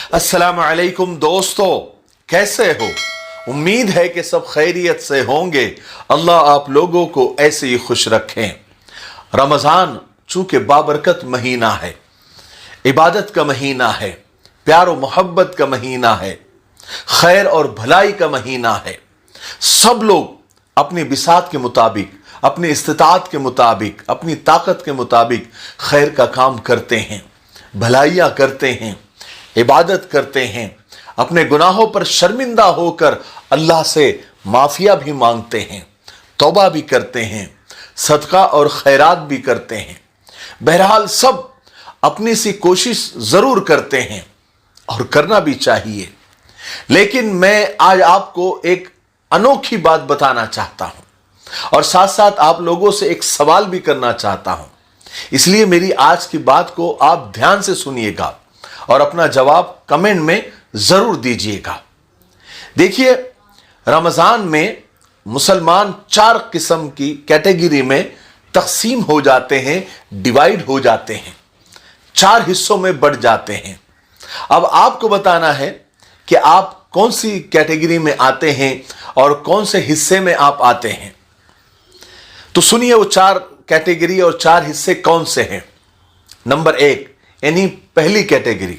अस्सलाम वालेकुम दोस्तों, कैसे हो? उम्मीद है कि सब खैरियत से होंगे। अल्लाह आप लोगों को ऐसे ही खुश रखें। रमज़ान चूंकि बाबरकत महीना है, इबादत का महीना है, प्यार और मोहब्बत का महीना है, खैर और भलाई का महीना है। सब लोग अपनी बिसात के मुताबिक, अपनी इस्तिताअत के मुताबिक, अपनी ताकत के मुताबिक खैर का काम करते हैं, भलाइयाँ करते हैं, इबादत करते हैं, अपने गुनाहों पर शर्मिंदा होकर अल्लाह से माफिया भी मांगते हैं, तौबा भी करते हैं, सदका और खैरात भी करते हैं। बहरहाल सब अपनी सी कोशिश जरूर करते हैं और करना भी चाहिए। लेकिन मैं आज आपको एक अनोखी बात बताना चाहता हूं और साथ साथ आप लोगों से एक सवाल भी करना चाहता हूं। इसलिए मेरी आज की बात को आप ध्यान से सुनिएगा और अपना जवाब कमेंट में जरूर दीजिएगा। देखिए, रमजान में मुसलमान 4 किस्म की कैटेगरी में तकसीम हो जाते हैं, डिवाइड हो जाते हैं, 4 हिस्सों में बढ़ जाते हैं। अब आपको बताना है कि आप कौन सी कैटेगरी में आते हैं और कौन से हिस्से में आप आते हैं। तो सुनिए वो 4 कैटेगरी और 4 हिस्से कौन से हैं। नंबर 1 यानी पहली कैटेगरी,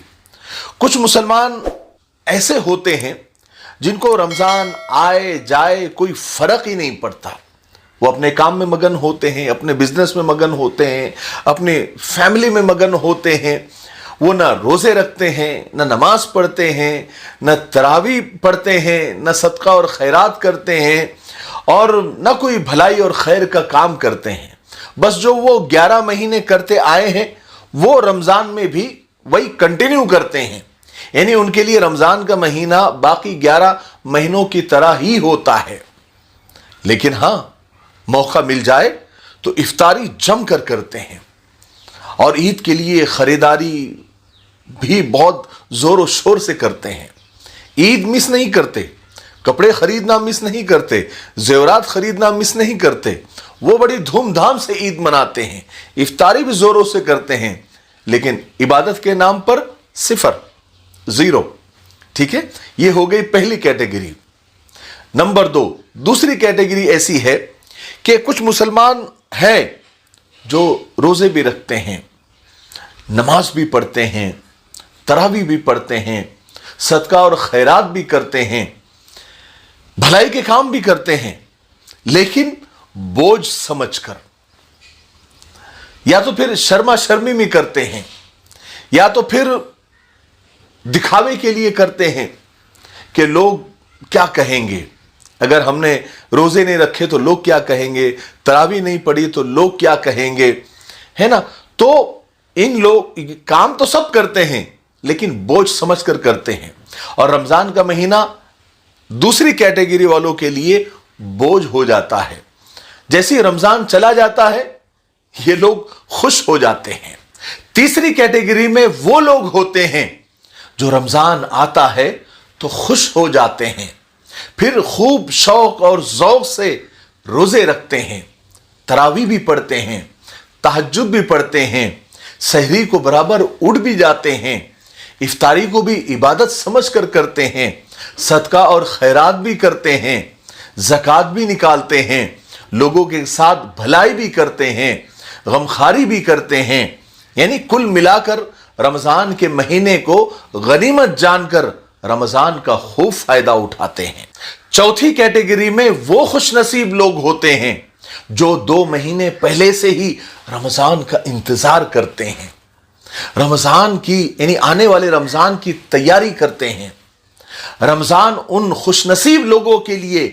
कुछ मुसलमान ऐसे होते हैं जिनको रमजान आए जाए कोई फर्क ही नहीं पड़ता। वो अपने काम में मगन होते हैं, अपने बिजनेस में मगन होते हैं, अपने फैमिली में मगन होते हैं। वो ना रोजे रखते हैं, ना नमाज पढ़ते हैं, ना तरावी पढ़ते हैं, ना सदका और खैरात करते हैं और ना कोई भलाई और खैर का काम करते हैं। बस जो वो 11 महीने करते आए हैं वो रमजान में भी वही कंटिन्यू करते हैं। यानी उनके लिए रमजान का महीना बाकी 11 महीनों की तरह ही होता है। लेकिन हां, मौका मिल जाए तो इफ्तारी जमकर करते हैं और ईद के लिए खरीदारी भी बहुत जोर और शोर से करते हैं। ईद मिस नहीं करते, कपड़े खरीदना मिस नहीं करते, जेवरात खरीदना मिस नहीं करते। वो बड़ी धूमधाम से ईद मनाते हैं, इफ्तारी भी जोरों से करते हैं, लेकिन इबादत के नाम पर सिफर, 0। ठीक है, ये हो गई पहली कैटेगरी। नंबर 2, दूसरी कैटेगरी ऐसी है कि कुछ मुसलमान हैं जो रोजे भी रखते हैं, नमाज भी पढ़ते हैं, तरावी भी पढ़ते हैं, सदका और खैरात भी करते हैं, भलाई के काम भी करते हैं, लेकिन बोझ समझकर, या तो फिर शर्मा शर्मी में करते हैं, या तो फिर दिखावे के लिए करते हैं कि लोग क्या कहेंगे। अगर हमने रोजे नहीं रखे तो लोग क्या कहेंगे, तरावी नहीं पढ़ी तो लोग क्या कहेंगे, है ना। तो इन लोग काम तो सब करते हैं लेकिन बोझ समझकर करते हैं और रमजान का महीना दूसरी कैटेगरी वालों के लिए बोझ हो जाता है। जैसे ही रमजान चला जाता है ये लोग खुश हो जाते हैं। तीसरी कैटेगरी में वो लोग होते हैं जो रमजान आता है तो खुश हो जाते हैं, फिर खूब शौक और ज़ौक़ से रोजे रखते हैं, तरावी भी पढ़ते हैं, तहज्जुद भी पढ़ते हैं, सहरी को बराबर उठ भी जाते हैं, इफ्तारी को भी इबादत समझकर करते हैं, सदका और खैरात भी करते हैं, ज़कात भी निकालते हैं, लोगों के साथ भलाई भी करते हैं, गमखारी भी करते हैं। यानी कुल मिलाकर रमजान के महीने को गनीमत जानकर रमजान का खूब फायदा उठाते हैं। चौथी कैटेगरी में वो खुशनसीब लोग होते हैं जो 2 महीने पहले से ही रमजान का इंतजार करते हैं, रमजान की यानी आने वाले रमजान की तैयारी करते हैं। रमजान उन खुशनसीब लोगों के लिए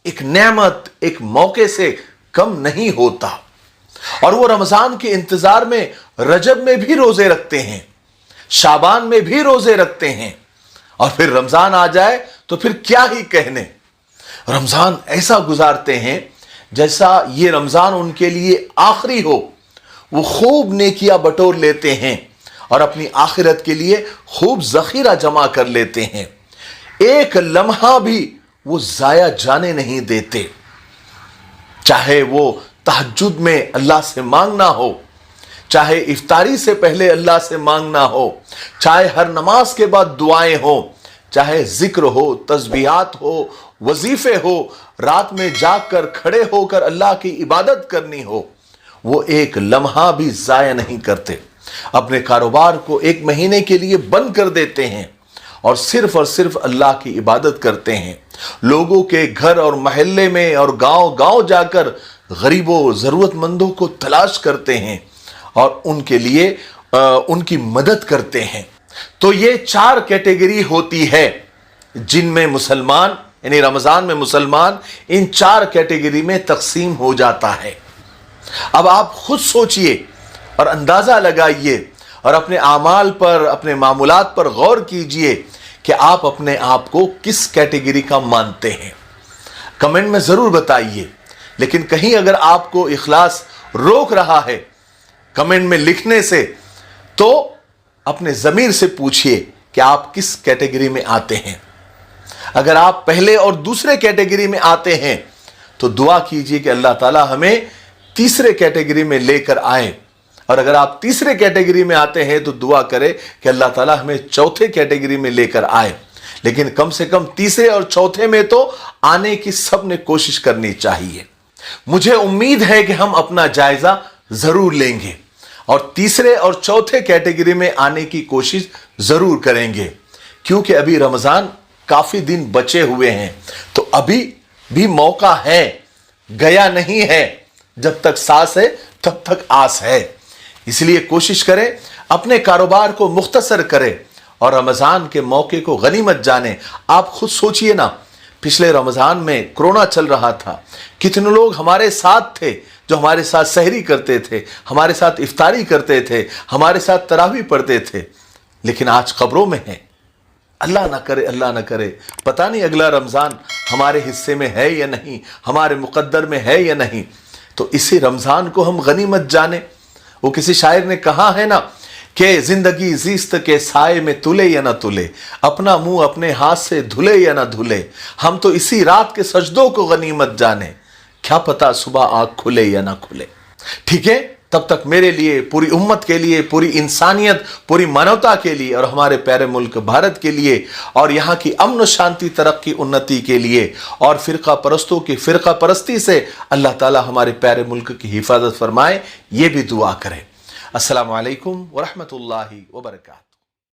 एक नेमत, एक मौके से कम नहीं होता और वो रमजान के इंतजार में रजब में भी रोजे रखते हैं, शाबान में भी रोजे रखते हैं और फिर रमजान आ जाए तो फिर क्या ही कहने। रमजान ऐसा गुजारते हैं जैसा ये रमजान उनके लिए आखिरी हो। वो खूब नेकियां बटोर लेते हैं और अपनी आखिरत के लिए खूब जखीरा जमा कर लेते हैं। एक लम्हा भी वो जाया जाने नहीं देते, चाहे वो तहज्जुद में अल्लाह से मांगना हो, चाहे इफ्तारी से पहले अल्लाह से मांगना हो, चाहे हर नमाज के बाद दुआएं हो, चाहे जिक्र हो, तस्बीहात हो, वजीफे हो, रात में जागकर खड़े होकर अल्लाह की इबादत करनी हो, वो एक लम्हा भी जाया नहीं करते। अपने कारोबार को 1 महीने के लिए बंद कर देते हैं और सिर्फ अल्लाह की इबादत करते हैं। लोगों के घर और महल्ले में और गांव गांव जाकर गरीबों ज़रूरतमंदों को तलाश करते हैं और उनके लिए उनकी मदद करते हैं। तो ये 4 कैटेगरी होती है जिनमें मुसलमान, यानी रमज़ान में मुसलमान इन 4 कैटेगरी में तकसीम हो जाता है। अब आप खुद सोचिए और अंदाज़ा लगाइए और अपने आमाल पर, अपने मामूलात पर गौर कीजिए कि आप अपने आप को किस कैटेगरी का मानते हैं। कमेंट में ज़रूर बताइए। लेकिन कहीं अगर आपको इखलास रोक रहा है कमेंट में लिखने से, तो अपने ज़मीर से पूछिए कि आप किस कैटेगरी में आते हैं। अगर आप पहले और दूसरे कैटेगरी में आते हैं तो दुआ कीजिए कि अल्लाह ताला हमें तीसरे कैटेगरी में लेकर आए, और अगर आप तीसरे कैटेगरी में आते हैं तो दुआ करें कि अल्लाह ताला हमें चौथे कैटेगरी में लेकर आए। लेकिन कम से कम तीसरे और चौथे में तो आने की सबने कोशिश करनी चाहिए। मुझे उम्मीद है कि हम अपना जायजा जरूर लेंगे और तीसरे और चौथे कैटेगरी में आने की कोशिश जरूर करेंगे, क्योंकि अभी रमजान काफी दिन बचे हुए हैं। तो अभी भी मौका है, गया नहीं है। जब तक सांस है तब तक आस है। इसलिए कोशिश करें, अपने कारोबार को मुख्तसर करें और रमज़ान के मौके को गनीमत जाने। आप खुद सोचिए ना, पिछले रमज़ान में कोरोना चल रहा था, कितने लोग हमारे साथ थे जो हमारे साथ सहरी करते थे, हमारे साथ इफ्तारी करते थे, हमारे साथ तरावी पढ़ते थे, लेकिन आज कब्रों में हैं। अल्लाह ना करे, अल्लाह ना करे, पता नहीं अगला रमज़ान हमारे हिस्से में है या नहीं, हमारे मुक़द्दर में है या नहीं। तो इसी रमज़ान को हम गनीमत जाने। वो किसी शायर ने कहा है ना कि जिंदगी जीस्त के साए में तुले या ना तुले, अपना मुंह अपने हाथ से धुले या ना धुले। हम तो इसी रात के सजदों को गनीमत जाने, क्या पता सुबह आँख खुले या ना खुले। ठीक है, तब तक मेरे लिए, पूरी उम्मत के लिए, पूरी इंसानियत, पूरी मानवता के लिए और हमारे प्यारे मुल्क भारत के लिए और यहाँ की अमन शांति, तरक्की, उन्नति के लिए और फ़िरका परस्तों की फ़िरका परस्ती से अल्लाह ताला हमारे प्यारे मुल्क की हिफाजत फरमाए, ये भी दुआ करें। अस्सलामु अलैकुम व रहमतुल्लाहि व बरकातहू।